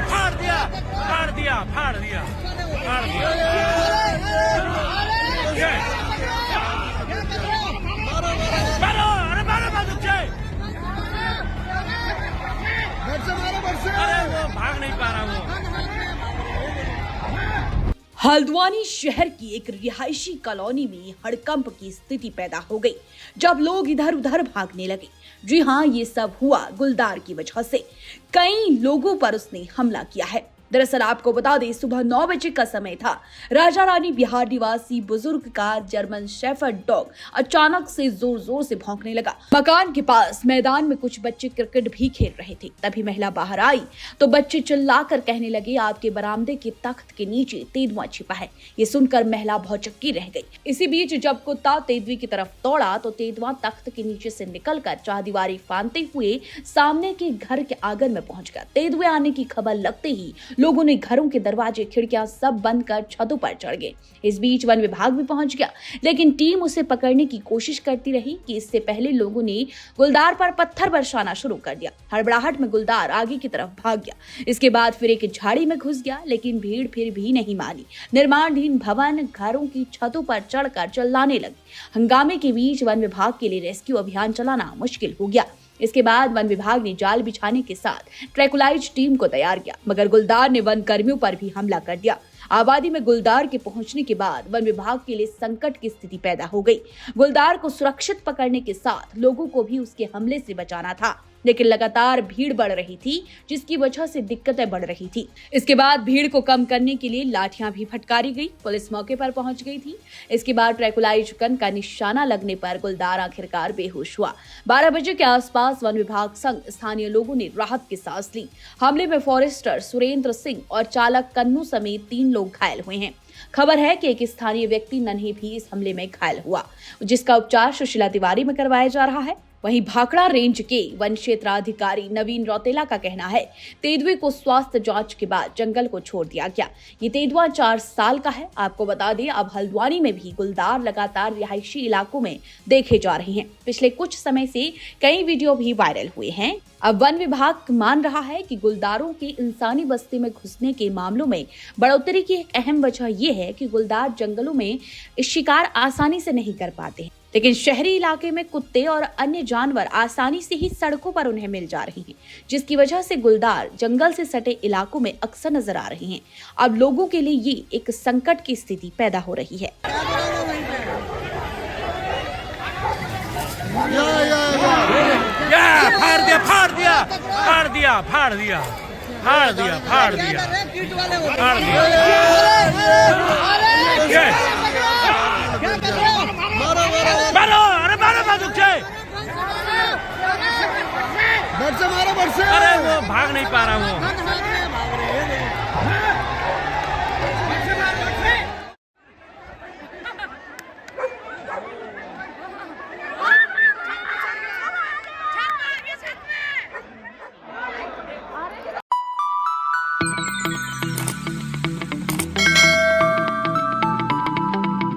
फाड़ दिया अरे वो भाग नहीं पा रहा वो। हल्द्वानी शहर की एक रिहायशी कॉलोनी में हड़कंप की स्थिति पैदा हो गई जब लोग इधर उधर भागने लगे। जी हाँ, ये सब हुआ गुलदार की वजह से। कई लोगों पर उसने हमला किया है। दरअसल आपको बता दें, सुबह 9 बजे का समय था। राजा रानी बिहार निवासी बुजुर्ग का जर्मन शेफर्ड डॉग अचानक से जोर जोर से भौंकने लगा। मकान के पास मैदान में कुछ बच्चे क्रिकेट भी खेल रहे थे। तभी महिला बाहर आई तो बच्चे चिल्लाकर कहने लगे, आपके बरामदे के तख्त के नीचे तेंदुआ छिपा है। ये सुनकर महिला भौचक्की रह गई। इसी बीच जब कुत्ता तेंदुए की तरफ दौड़ा तो तेंदुआ तख्त के नीचे से निकलकर चारदीवारी फांदते हुए सामने के घर के आंगन में पहुंच गया। तेंदुए आने की खबर लगते ही लोगों ने घरों के दरवाजे खिड़कियां सब बंद कर छतों पर चढ़ गए। इस बीच वन विभाग भी पहुंच गया, लेकिन टीम उसे पकड़ने की कोशिश करती रही कि इससे पहले लोगों ने गुलदार पर पत्थर बरसाना शुरू कर दिया। हड़बड़ाहट में गुलदार आगे की तरफ भाग गया। इसके बाद फिर एक झाड़ी में घुस गया, लेकिन भीड़ फिर भी नहीं मानी। निर्माणाधीन भवन घरों की छतों पर चढ़कर चिल्लाने लगे। हंगामे के बीच वन विभाग के लिए रेस्क्यू अभियान चलाना मुश्किल हो गया। इसके बाद वन विभाग ने जाल बिछाने के साथ ट्रैकुलाइज टीम को तैयार किया, मगर गुलदार ने वन कर्मियों पर भी हमला कर दिया। आबादी में गुलदार के पहुंचने के बाद वन विभाग के लिए संकट की स्थिति पैदा हो गई। गुलदार को सुरक्षित पकड़ने के साथ लोगों को भी उसके हमले से बचाना था, लेकिन लगातार भीड़ बढ़ रही थी, जिसकी वजह से दिक्कतें बढ़ रही थी। इसके बाद भीड़ को कम करने के लिए लाठियां भी फटकारी गई। पुलिस मौके पर पहुंच गई थी। इसके बाद ट्रैकुलाइज गन का निशाना लगने पर गुलदार आखिरकार बेहोश हुआ। 12 बजे के आसपास वन विभाग संग स्थानीय लोगों ने राहत की सांस ली। हमले में फॉरेस्टर सुरेंद्र सिंह और चालक कन्नू समेत 3 लोग घायल हुए हैं। खबर है कि एक स्थानीय व्यक्ति नन्ही भी इस हमले में घायल हुआ, जिसका उपचार सुशीला तिवारी में करवाया जा रहा है। वहीं भाखड़ा रेंज के वन क्षेत्राधिकारी नवीन रौतेला का कहना है, तेंदुए को स्वास्थ्य जांच के बाद जंगल को छोड़ दिया गया। ये तेंदुआ 4 साल का है। आपको बता दें, अब हल्द्वानी में भी गुलदार लगातार रिहायशी इलाकों में देखे जा रहे हैं। पिछले कुछ समय से कई वीडियो भी वायरल हुए हैं। अब वन विभाग मान रहा है कि गुलदारों के इंसानी बस्ती में घुसने के मामलों में बढ़ोतरी की एक अहम वजह यह है कि गुलदार जंगलों में शिकार आसानी से नहीं कर पाते हैं, लेकिन शहरी इलाके में कुत्ते और अन्य जानवर आसानी से ही सड़कों पर उन्हें मिल जा रहे हैं, जिसकी वजह से गुलदार जंगल से सटे इलाकों में अक्सर नजर आ रहे हैं। अब लोगों के लिए ये एक संकट की स्थिति पैदा हो रही है। अरे वो भाग नहीं पा रहा वो।